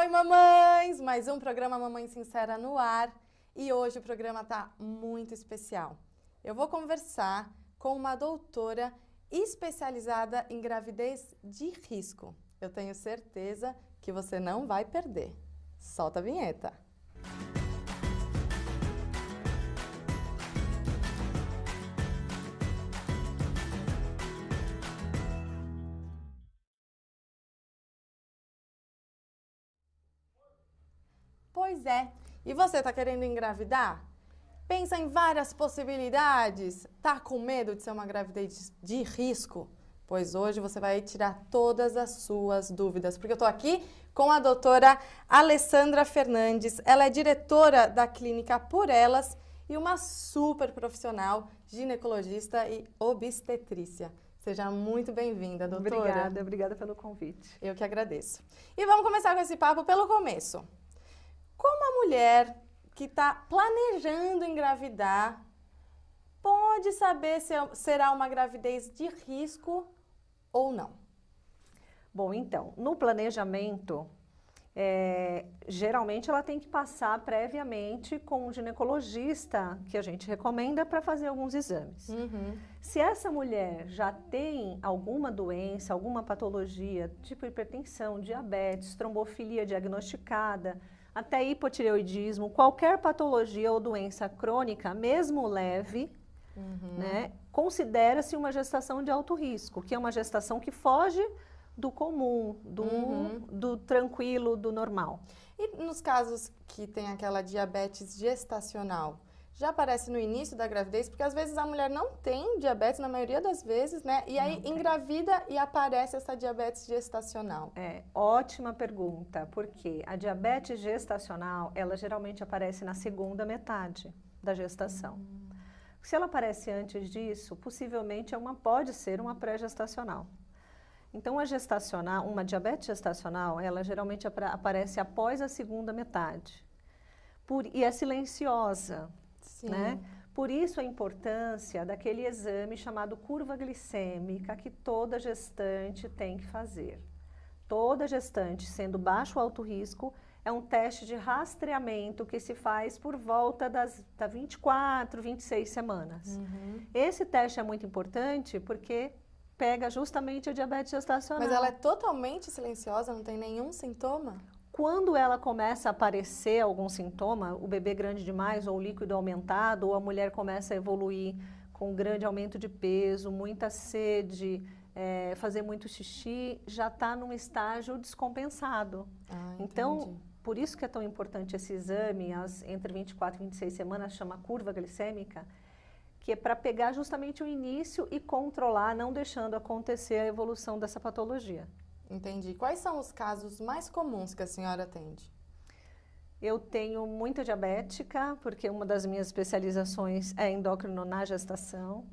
Oi, mamães! Mais um programa Mamãe Sincera no ar. E hoje o programa está muito especial. Eu vou conversar com uma doutora especializada em gravidez de risco. Eu tenho certeza que você não vai perder. Solta a vinheta! Pois é. E você está querendo engravidar? Pensa em várias possibilidades. Tá com medo de ser uma gravidez de risco? Pois hoje você vai tirar todas as suas dúvidas, porque eu estou aqui com a doutora Alessandra Fernandes. Ela é diretora da clínica Por Elas e uma super profissional ginecologista e obstetrícia. Seja muito bem-vinda, doutora. Obrigada pelo convite. Eu que agradeço. E vamos começar com esse papo pelo começo. Como a mulher que está planejando engravidar pode saber se será uma gravidez de risco ou não? Bom, então, no planejamento, geralmente ela tem que passar previamente com um ginecologista, que a gente recomenda, para fazer alguns exames. Se essa mulher já tem alguma doença, alguma patologia, tipo hipertensão, diabetes, trombofilia diagnosticada, até hipotireoidismo, qualquer patologia ou doença crônica, mesmo leve, né, considera-se uma gestação de alto risco, que é uma gestação que foge do comum, do tranquilo, do normal. E nos casos que tem aquela diabetes gestacional, já aparece no início da gravidez? Porque às vezes a mulher não tem diabetes, na maioria das vezes, né? E aí engravida e aparece essa diabetes gestacional. Ótima pergunta, porque a diabetes gestacional, ela geralmente aparece na segunda metade da gestação. Se ela aparece antes disso, possivelmente pode ser uma pré-gestacional. Então, uma diabetes gestacional, ela geralmente aparece após a segunda metade. E é silenciosa. Sim. Né? Por isso a importância daquele exame chamado curva glicêmica que toda gestante tem que fazer. Toda gestante, sendo baixo ou alto risco, é um teste de rastreamento que se faz por volta das 24, 26 semanas. Esse teste é muito importante porque pega justamente a diabetes gestacional. Mas ela é totalmente silenciosa, não tem nenhum sintoma? Quando ela começa a aparecer algum sintoma, o bebê grande demais, ou o líquido aumentado, ou a mulher começa a evoluir com grande aumento de peso, muita sede, fazer muito xixi, já está num estágio descompensado. Então, por isso que é tão importante esse exame, entre 24 e 26 semanas, chama curva glicêmica, que é para pegar justamente o início e controlar, não deixando acontecer a evolução dessa patologia. Entendi. Quais são os casos mais comuns que a senhora atende? Eu tenho muita diabética, porque uma das minhas especializações é endócrino na gestação.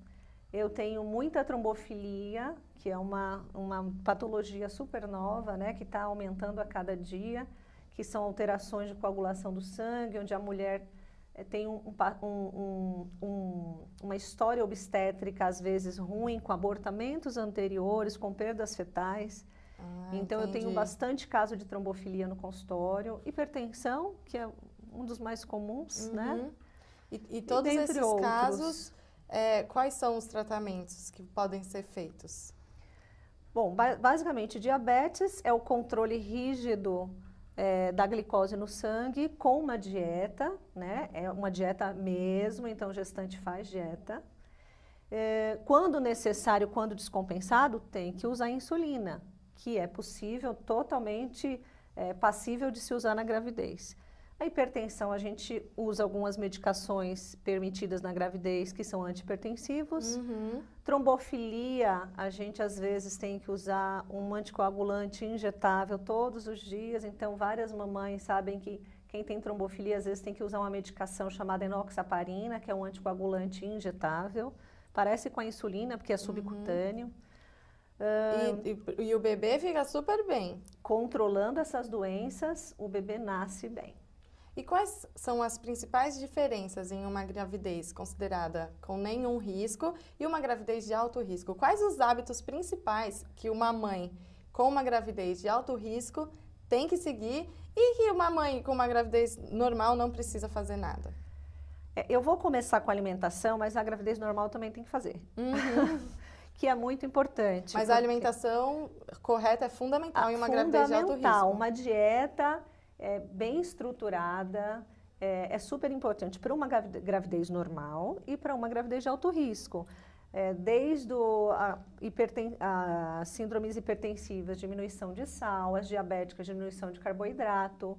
Eu tenho muita trombofilia, que é uma patologia super nova, né, que está aumentando a cada dia, que são alterações de coagulação do sangue, onde a mulher tem uma história obstétrica, às vezes ruim, com abortamentos anteriores, com perdas fetais. Então, eu tenho bastante caso de trombofilia no consultório, hipertensão, que é um dos mais comuns, né? E todos esses casos, quais são os tratamentos que podem ser feitos? Bom, basicamente, diabetes é o controle rígido da glicose no sangue com uma dieta, né? É uma dieta mesmo, então o gestante faz dieta. Quando necessário, quando descompensado, tem que usar insulina, que é possível, totalmente passível de se usar na gravidez. A hipertensão, a gente usa algumas medicações permitidas na gravidez, que são antihipertensivos. Trombofilia, a gente às vezes tem que usar um anticoagulante injetável todos os dias, então várias mamães sabem que quem tem trombofilia às vezes tem que usar uma medicação chamada enoxaparina, que é um anticoagulante injetável. Parece com a insulina, porque é subcutâneo. E o bebê fica super bem. Controlando essas doenças, o bebê nasce bem. E quais são as principais diferenças em uma gravidez considerada com nenhum risco e uma gravidez de alto risco? Quais os hábitos principais que uma mãe com uma gravidez de alto risco tem que seguir e que uma mãe com uma gravidez normal não precisa fazer nada? Eu vou começar com a alimentação, mas a gravidez normal também tem que fazer. Que é muito importante. Mas a alimentação correta é fundamental em uma gravidez de alto risco. Uma dieta bem estruturada é super importante para uma gravidez normal e para uma gravidez de alto risco. Desde as síndromes hipertensivas, diminuição de sal, as diabéticas, diminuição de carboidrato,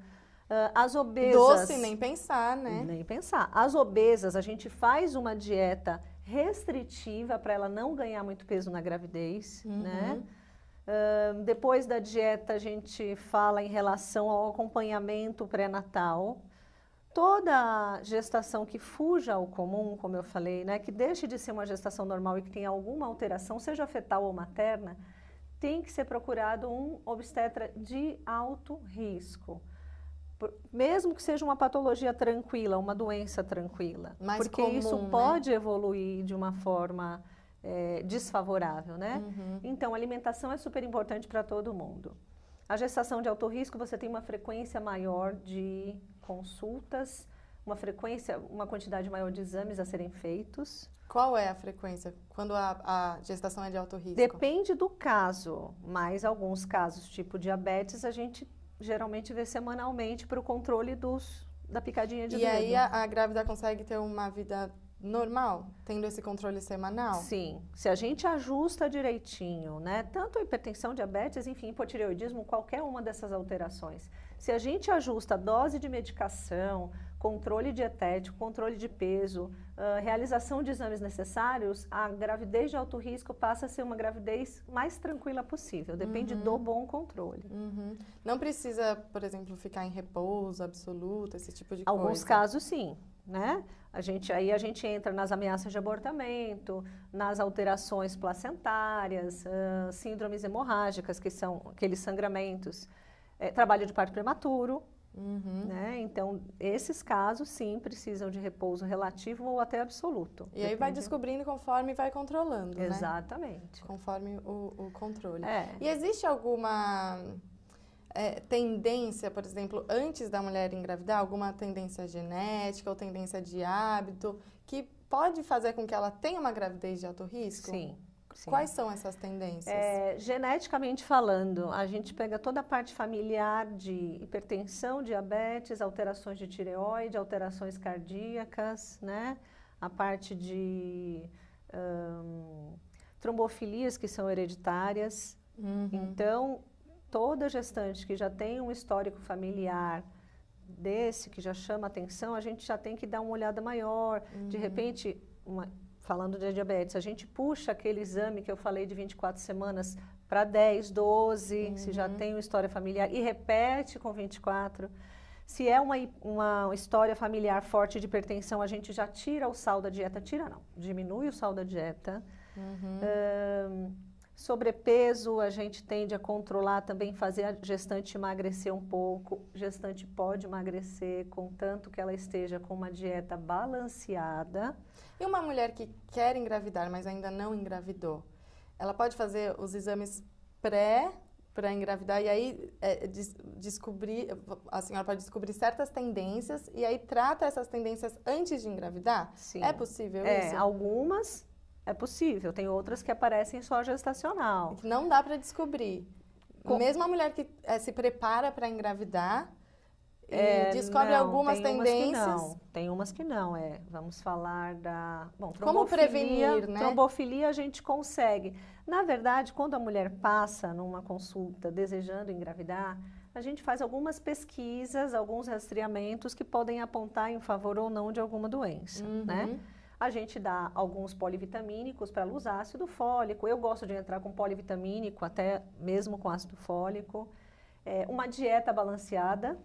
as obesas... Doce, nem pensar, né? Nem pensar. As obesas, a gente faz uma dieta restritiva para ela não ganhar muito peso na gravidez, né? Depois da dieta, a gente fala em relação ao acompanhamento pré-natal. Toda gestação que fuja ao comum, como eu falei, né, que deixe de ser uma gestação normal e que tenha alguma alteração, seja fetal ou materna, tem que ser procurado um obstetra de alto risco. Mesmo que seja uma patologia tranquila, uma doença tranquila. Mais porque comum, isso pode evoluir de uma forma desfavorável, né? Então, a alimentação é super importante para todo mundo. A gestação de alto risco, você tem uma frequência maior de consultas, uma quantidade maior de exames a serem feitos. Qual é a frequência quando a gestação é de alto risco? Depende do caso, mas alguns casos, tipo diabetes, a gente geralmente vê semanalmente para o controle da picadinha de dedo. E aí a grávida consegue ter uma vida normal, tendo esse controle semanal? Sim, se a gente ajusta direitinho, né? Tanto a hipertensão, diabetes, enfim, hipotireoidismo, qualquer uma dessas alterações. Se a gente ajusta a dose de medicação, controle dietético, controle de peso, realização de exames necessários, a gravidez de alto risco passa a ser uma gravidez mais tranquila possível. Depende do bom controle. Não precisa, por exemplo, ficar em repouso absoluto, esse tipo de coisa? Alguns casos, sim. Né? Aí a gente entra nas ameaças de abortamento, nas alterações placentárias, síndromes hemorrágicas, que são aqueles sangramentos, trabalho de parto prematuro. Né? Então, esses casos, sim, precisam de repouso relativo ou até absoluto. E aí vai descobrindo conforme vai controlando, né? Exatamente. Conforme o controle. E existe alguma... tendência, por exemplo, antes da mulher engravidar, alguma tendência genética ou tendência de hábito que pode fazer com que ela tenha uma gravidez de alto risco? Sim. Quais são essas tendências? Geneticamente falando, a gente pega toda a parte familiar de hipertensão, diabetes, alterações de tireoide, alterações cardíacas, né? A parte de trombofilias que são hereditárias. Então, toda gestante que já tem um histórico familiar desse, que já chama atenção, a gente já tem que dar uma olhada maior. De repente, falando de diabetes, a gente puxa aquele exame que eu falei de 24 semanas para 10, 12, se já tem uma história familiar, e repete com 24. Se é uma história familiar forte de hipertensão, a gente já tira o sal da dieta. Tira não, diminui o sal da dieta. Sobrepeso, a gente tende a controlar também, fazer a gestante emagrecer um pouco. Gestante pode emagrecer, contanto que ela esteja com uma dieta balanceada. E uma mulher que quer engravidar, mas ainda não engravidou, ela pode fazer os exames para engravidar e aí a senhora pode descobrir certas tendências e aí trata essas tendências antes de engravidar? Sim. É possível isso? Algumas é possível, tem outras que aparecem só gestacional. Que não dá para descobrir. Mesmo a mulher que se prepara para engravidar e descobre algumas tendências. Tem umas que não, Vamos falar da... Bom, como prevenir, né? Trombofilia a gente consegue. Na verdade, quando a mulher passa numa consulta desejando engravidar, a gente faz algumas pesquisas, alguns rastreamentos que podem apontar em favor ou não de alguma doença, né? A gente dá alguns polivitamínicos para luz ácido fólico. Eu gosto de entrar com polivitamínico, até mesmo com ácido fólico. Uma dieta balanceada,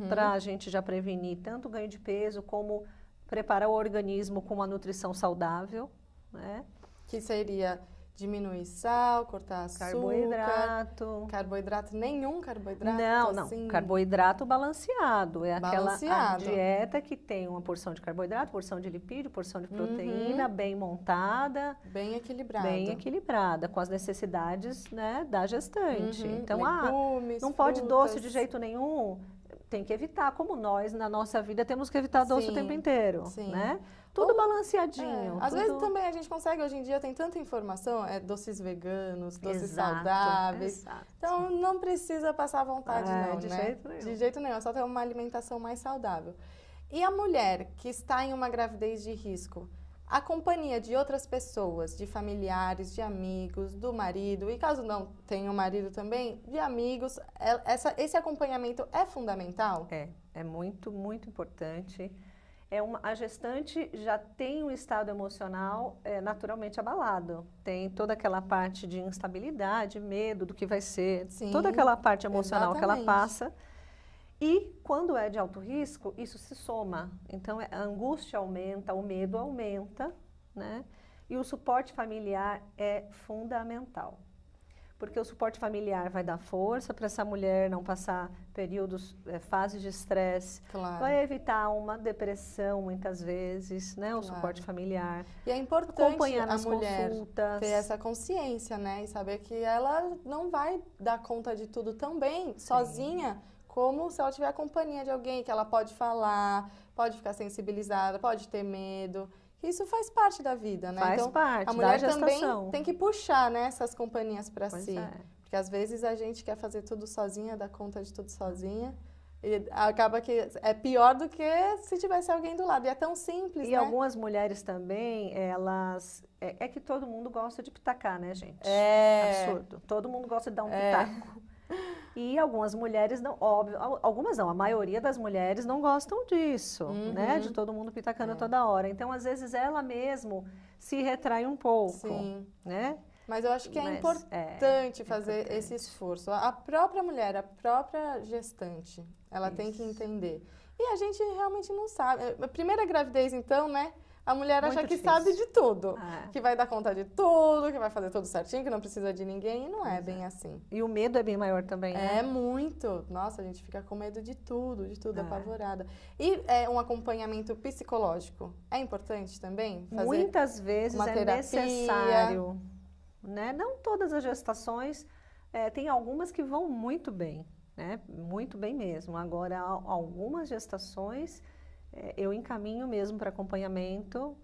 para a gente já prevenir tanto ganho de peso, como preparar o organismo com uma nutrição saudável, né? Que seria Diminuir sal, cortar açúcar. Carboidrato, nenhum carboidrato? Não, assim? Carboidrato balanceado. É aquela Balanceado. dieta que tem uma porção de carboidrato, porção de lipídio, porção de proteína, bem montada. Bem equilibrada. Bem equilibrada, com as necessidades, né, da gestante. Então, legumes, não pode frutas. doce de jeito nenhum. Tem que evitar, como nós, na nossa vida, temos que evitar doce o tempo inteiro, né? Tudo balanceadinho. Às vezes também a gente consegue, hoje em dia tem tanta informação, doces veganos, doces saudáveis. Exato. Então não precisa passar vontade não, de né? jeito nenhum. De jeito nenhum, é só ter uma alimentação mais saudável. E a mulher que está em uma gravidez de risco, a companhia de outras pessoas, de familiares, de amigos, do marido, e caso não tenha o marido também, de amigos, esse acompanhamento é fundamental? É muito, muito importante. A gestante já tem um estado emocional naturalmente abalado. Tem toda aquela parte de instabilidade, medo do que vai ser, toda aquela parte emocional que ela passa. E quando é de alto risco, isso se soma. Então, a angústia aumenta, o medo aumenta, né? E o suporte familiar é fundamental. Porque o suporte familiar vai dar força para essa mulher não passar períodos, fases de estresse. Claro. Vai evitar uma depressão, muitas vezes, né? O suporte familiar. E é importante acompanhar a mulher consultas. ter essa consciência, né? E saber que ela não vai dar conta de tudo tão bem, sozinha, como se ela tiver a companhia de alguém, que ela pode falar, pode ficar sensibilizada, pode ter medo. Isso faz parte da vida, né? Faz parte a mulher da gestação. Também tem que puxar, né, essas companhias para si. É. Porque às vezes a gente quer fazer tudo sozinha, dar conta de tudo sozinha. E acaba que é pior do que se tivesse alguém do lado. E é tão simples, né? E algumas mulheres também, elas... É que todo mundo gosta de pitacar, né, gente? Absurdo. Todo mundo gosta de dar um pitaco. E algumas mulheres não, óbvio, algumas não, a maioria das mulheres não gostam disso, né? De todo mundo pitacando toda hora. Então, às vezes, ela mesmo se retrai um pouco, né? Mas eu acho que é importante fazer esse esforço. A própria mulher, a própria gestante, ela tem que entender. E a gente realmente não sabe. A primeira gravidez, então, né? A mulher acha que sabe de tudo, que vai dar conta de tudo, que vai fazer tudo certinho, que não precisa de ninguém, e não é bem assim. E o medo é bem maior também, né? É muito. Nossa, a gente fica com medo de tudo, apavorada. E um acompanhamento psicológico é importante também? Fazer muitas vezes uma é terapia necessário, né? Não todas as gestações, tem algumas que vão muito bem, né? Muito bem mesmo. Agora, algumas gestações... eu encaminho mesmo para acompanhamento,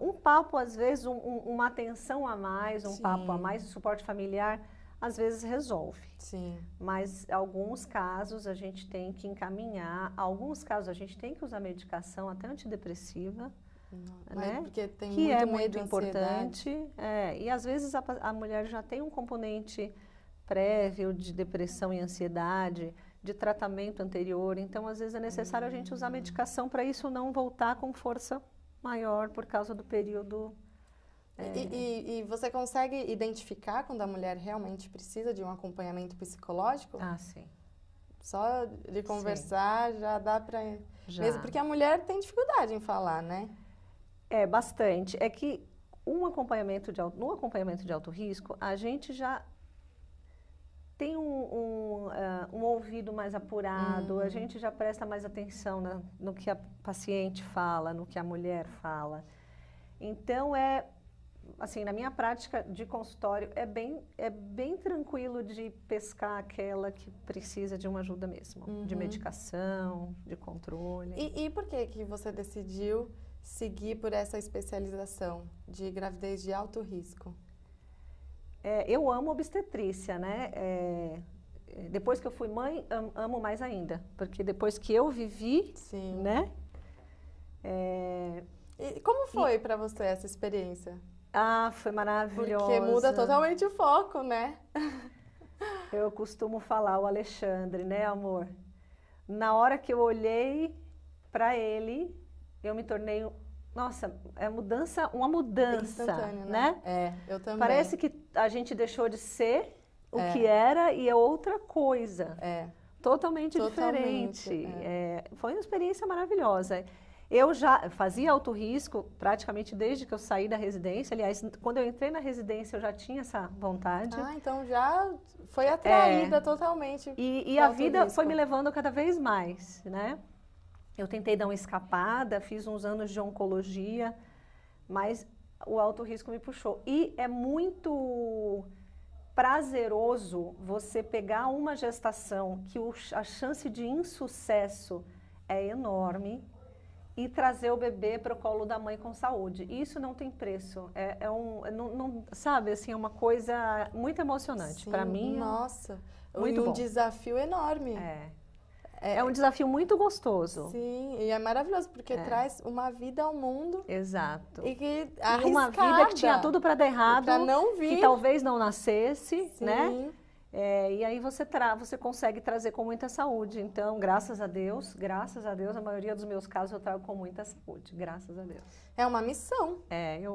um papo às vezes, uma atenção a mais, papo a mais, o suporte familiar, às vezes resolve. Sim. Mas alguns casos a gente tem que encaminhar, alguns casos a gente tem que usar medicação até antidepressiva, né? Porque tem que muito é medo, muito importante. E às vezes a mulher já tem um componente prévio de depressão e ansiedade, de tratamento anterior, então às vezes é necessário a gente usar medicação para isso não voltar com força maior por causa do período. E você consegue identificar quando a mulher realmente precisa de um acompanhamento psicológico? Sim. Só de conversar já dá para... Mesmo porque a mulher tem dificuldade em falar, né? Bastante. É que no acompanhamento de alto risco, a gente já tem um ouvido mais apurado, a gente já presta mais atenção no que a paciente fala, no que a mulher fala. Então, assim, na minha prática de consultório, é bem tranquilo de pescar aquela que precisa de uma ajuda mesmo, de medicação, de controle. E por que você decidiu seguir por essa especialização de gravidez de alto risco? Eu amo obstetrícia, né? Depois que eu fui mãe, amo mais ainda. Porque depois que eu vivi, né? E como foi para você essa experiência? Foi maravilhosa. Porque muda totalmente o foco, né? Eu costumo falar, o Alexandre, né, amor? Na hora que eu olhei para ele, eu me tornei... Nossa, uma mudança, né? Eu também. Parece que a gente deixou de ser o que era e é outra coisa. Totalmente diferente. Foi uma experiência maravilhosa. Eu já fazia alto risco praticamente desde que eu saí da residência. Aliás, quando eu entrei na residência, eu já tinha essa vontade. Ah, então já foi atraída totalmente. E pro a alto vida risco. foi me levando cada vez mais, né? Eu tentei dar uma escapada, fiz uns anos de oncologia, mas o alto risco me puxou. E é muito prazeroso você pegar uma gestação que a chance de insucesso é enorme e trazer o bebê para o colo da mãe com saúde. Isso não tem preço. Sabe, assim, é uma coisa muito emocionante. Para mim, nossa, muito um bom. desafio enorme. É um desafio muito gostoso. Sim, e é maravilhoso, porque traz uma vida ao mundo. Exato. E que E uma vida que tinha tudo para dar errado, para não vir. que talvez não nascesse, Sim. né? E aí você consegue trazer com muita saúde. Então, graças a Deus, a maioria dos meus casos eu trago com muita saúde, graças a Deus. É uma missão.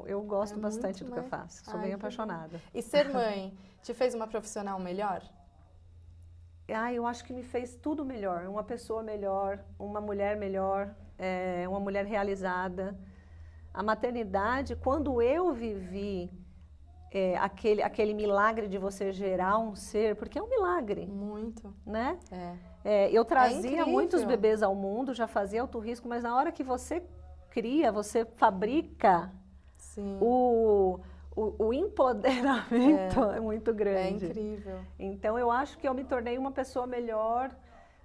Eu gosto bastante do que eu faço, sou bem apaixonada. E ser mãe te fez uma profissional melhor? Eu acho que me fez tudo melhor, uma pessoa melhor, uma mulher melhor, uma mulher realizada. A maternidade, quando eu vivi aquele milagre de você gerar um ser, porque é um milagre. Muito. Né? Eu trazia muitos incrível. bebês ao mundo, já fazia alto risco, mas na hora que você cria, você fabrica, Sim. O empoderamento é muito grande. É incrível. Então, eu acho que eu me tornei uma pessoa melhor,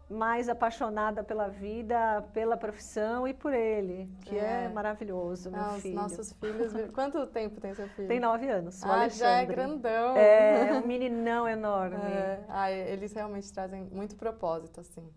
mais apaixonada pela vida, pela profissão e por ele, que é maravilhoso, meu filho. Os nossos filhos... Quanto tempo tem seu filho? Tem 9 anos, o já Alexandre. é grandão. É um meninão enorme. Eles realmente trazem muito propósito, assim,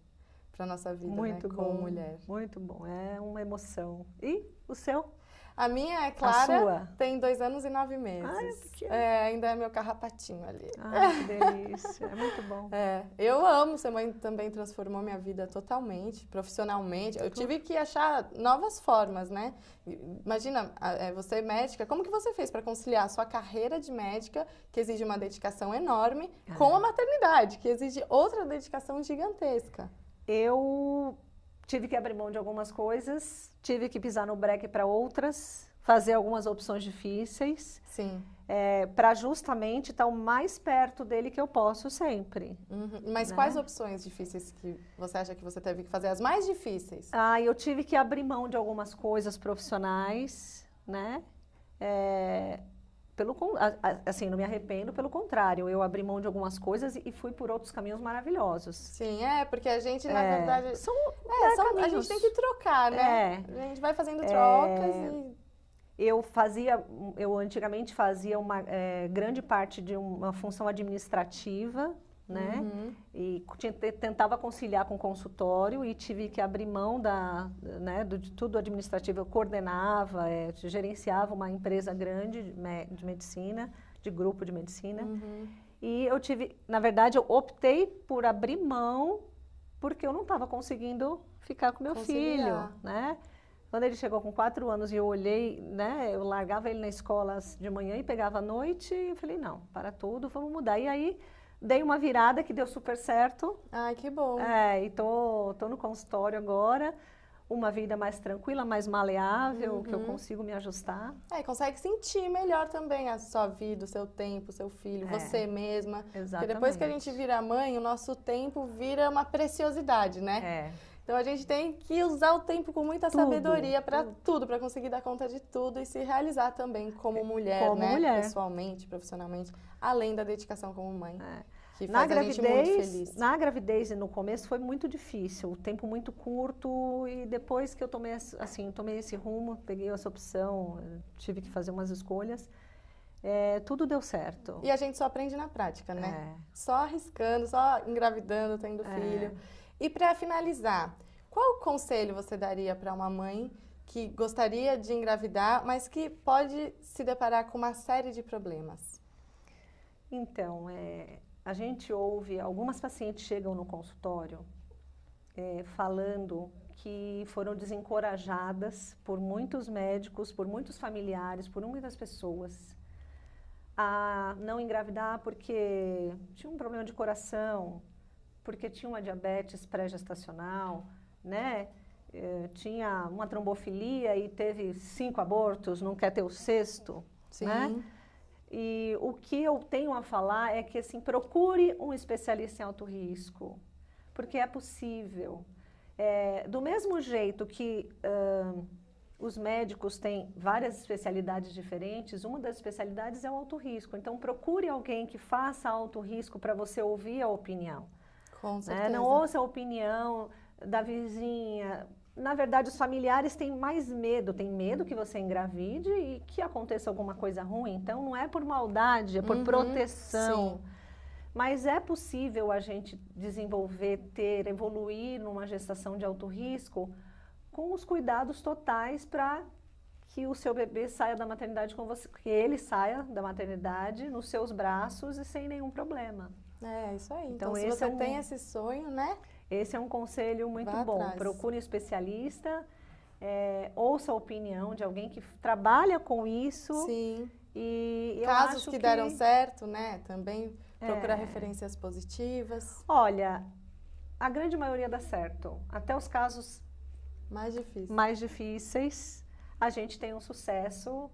para nossa vida, muito né, bom, como mulher. Muito bom, é uma emoção. E o seu? A minha é Clara, a sua? Tem 2 anos e 9 meses. Ah, é pequena. Ainda é meu carrapatinho ali. Que delícia, é muito bom. Eu amo, ser mãe também transformou minha vida totalmente, profissionalmente. Eu tive que achar novas formas, né? Imagina, você é médica, como que você fez para conciliar a sua carreira de médica, que exige uma dedicação enorme, com a maternidade, que exige outra dedicação gigantesca? Eu tive que abrir mão de algumas coisas, tive que pisar no breque para outras, fazer algumas opções difíceis. Sim. Para justamente estar o mais perto dele que eu posso sempre. Mas quais opções difíceis que você acha que você teve que fazer? As mais difíceis? Eu tive que abrir mão de algumas coisas profissionais, né? Assim, não me arrependo, pelo contrário, eu abri mão de algumas coisas e fui por outros caminhos maravilhosos. Sim, porque a gente, na verdade... a gente tem que trocar, né? A gente vai fazendo trocas e... Eu antigamente fazia uma grande parte de uma função administrativa, né? E tentava conciliar com o consultório e tive que abrir mão de tudo administrativo. Eu coordenava, gerenciava uma empresa grande de medicina, de grupo de medicina. E na verdade, eu optei por abrir mão porque eu não estava conseguindo ficar com meu filho, né? Quando ele chegou com 4 anos e eu olhei, né, eu largava ele na escola de manhã e pegava à noite, e eu falei, não, para tudo, vamos mudar. E aí, dei uma virada que deu super certo. Ai, que bom. E tô no consultório agora, uma vida mais tranquila, mais maleável, que eu consigo me ajustar. E consegue sentir melhor também a sua vida, o seu tempo, o seu filho, você mesma. Exatamente. Porque depois que a gente vira mãe, o nosso tempo vira uma preciosidade, né? Então a gente tem que usar o tempo com muita sabedoria para tudo, para conseguir dar conta de tudo e se realizar também como mulher, né? Pessoalmente, profissionalmente, além da dedicação como mãe. Que faz a gente muito feliz. Na gravidez e no começo foi muito difícil, o tempo muito curto e depois que eu tomei esse rumo, peguei essa opção, tive que fazer umas escolhas, tudo deu certo. E a gente só aprende na prática, né? Só arriscando, só engravidando, tendo filho. E para finalizar, qual conselho você daria para uma mãe que gostaria de engravidar, mas que pode se deparar com uma série de problemas? Então, a gente ouve, algumas pacientes chegam no consultório falando que foram desencorajadas por muitos médicos, por muitos familiares, por muitas pessoas a não engravidar porque tinha um problema de coração, porque tinha uma diabetes pré-gestacional, né? tinha uma trombofilia e teve 5 abortos, não quer ter o 6º, Sim. né? E o que eu tenho a falar é que, assim, procure um especialista em alto risco, porque é possível. Do mesmo jeito que os médicos têm várias especialidades diferentes, uma das especialidades é o alto risco. Então, procure alguém que faça alto risco para você ouvir a opinião. Com certeza. Não ouça a opinião da vizinha. Na verdade, os familiares têm mais medo. Tem medo que você engravide e que aconteça alguma coisa ruim. Então, não é por maldade, é por proteção. Sim. Mas é possível a gente desenvolver, evoluir numa gestação de alto risco com os cuidados totais para que o seu bebê saia da maternidade com você, que ele saia da maternidade nos seus braços e sem nenhum problema. É, isso aí. Então se você tem esse sonho, né? Esse é um conselho muito bom. Procure um especialista, ouça a opinião de alguém que trabalha com isso. Sim. E casos que deram certo, né? Também procurar referências positivas. Olha, a grande maioria dá certo. Até os casos mais difíceis, a gente tem um sucesso.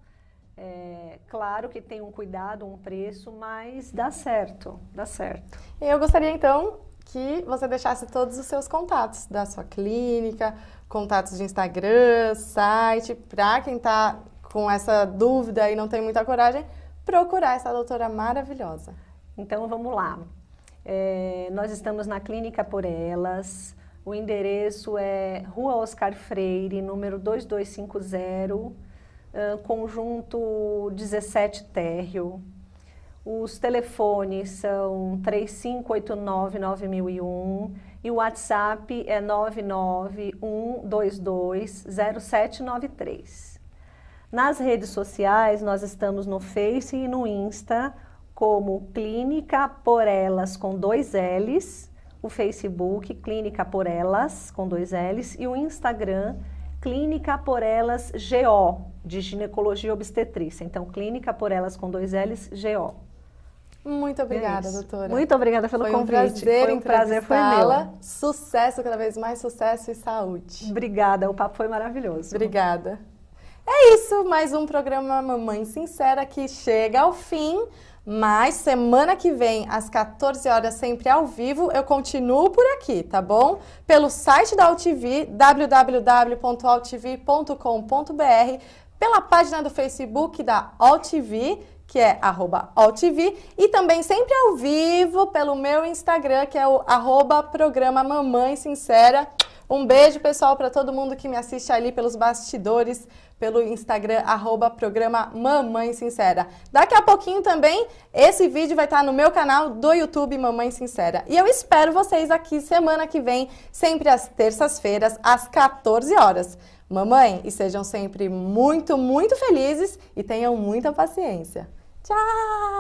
Claro que tem um cuidado, um preço, mas dá certo, dá certo. E eu gostaria, então, que você deixasse todos os seus contatos da sua clínica, contatos de Instagram, site, para quem está com essa dúvida e não tem muita coragem, procurar essa doutora maravilhosa. Então, vamos lá. Nós estamos na Clínica Por Elas. O endereço é Rua Oscar Freire, número 2250, conjunto 17 térreo. Os telefones são 3589-9001 e o WhatsApp é 991220793. Nas redes sociais, nós estamos no Face e no Insta como Clínica Por Elas com 2 L's, o Facebook Clínica Por Elas com 2 L's e o Instagram Clínica Por Elas GO, de ginecologia e obstetrícia. Então, Clínica Por Elas com 2 L's GO. Muito obrigada, doutora. Muito obrigada pelo convite. Foi um prazer, foi meu. Sucesso, cada vez mais sucesso e saúde. Obrigada, o papo foi maravilhoso. Obrigada. É isso, mais um programa Mamãe Sincera que chega ao fim. Mas semana que vem, às 14 horas, sempre ao vivo, eu continuo por aqui, tá bom? Pelo site da AltV, www.altv.com.br, pela página do Facebook da AltV, que é @AltV, e também sempre ao vivo pelo meu Instagram, que é o @programa Mamãe Sincera. Um beijo, pessoal, para todo mundo que me assiste ali pelos bastidores, pelo Instagram, @programa Mamãe Sincera. Daqui a pouquinho também, esse vídeo vai estar no meu canal do YouTube Mamãe Sincera. E eu espero vocês aqui semana que vem, sempre às terças-feiras, às 14 horas. Mamãe, e sejam sempre muito, muito felizes e tenham muita paciência. Tchau!